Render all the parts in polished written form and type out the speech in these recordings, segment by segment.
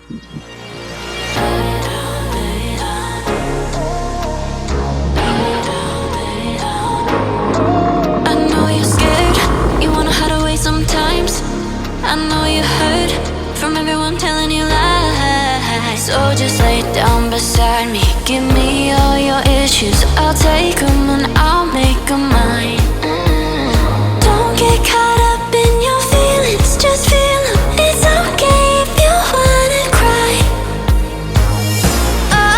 I know you heard from everyone telling you lies. So just lay down beside me, give me all your issues. I'll take them and I'll make them mine. Don't get caught up in your feelings, just feel them. It's okay if you wanna cry. I'll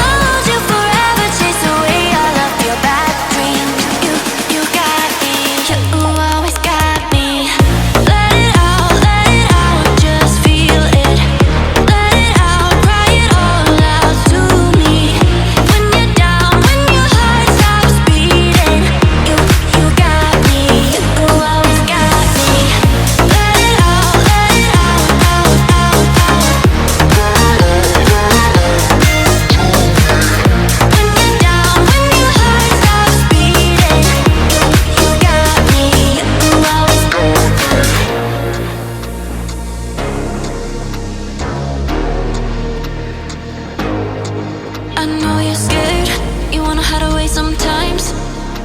hold you forever, chase away all of your bad dreams. You got me, you always got me. Let it out, just feel it. Let it out, cry it all out to me. When you're down, when your heart stops beating, you got me, you always got me. Let it out, out. When you're down, when your heart stops beating, you got me, you always got me. I know you're scared, you wanna hide away sometimes.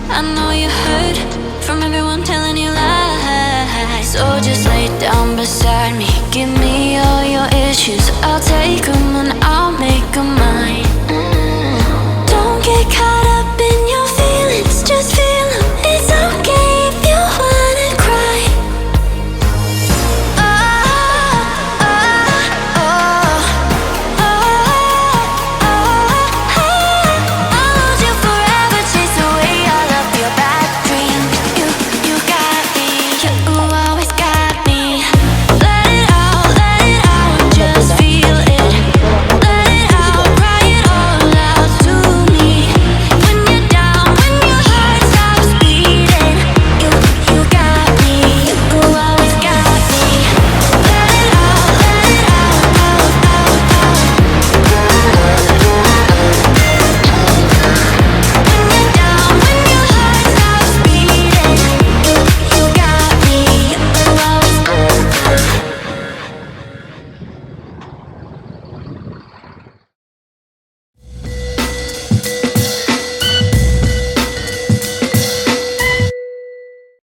I know you heard from everyone telling you lies. So just lay down beside me, give me all your issues.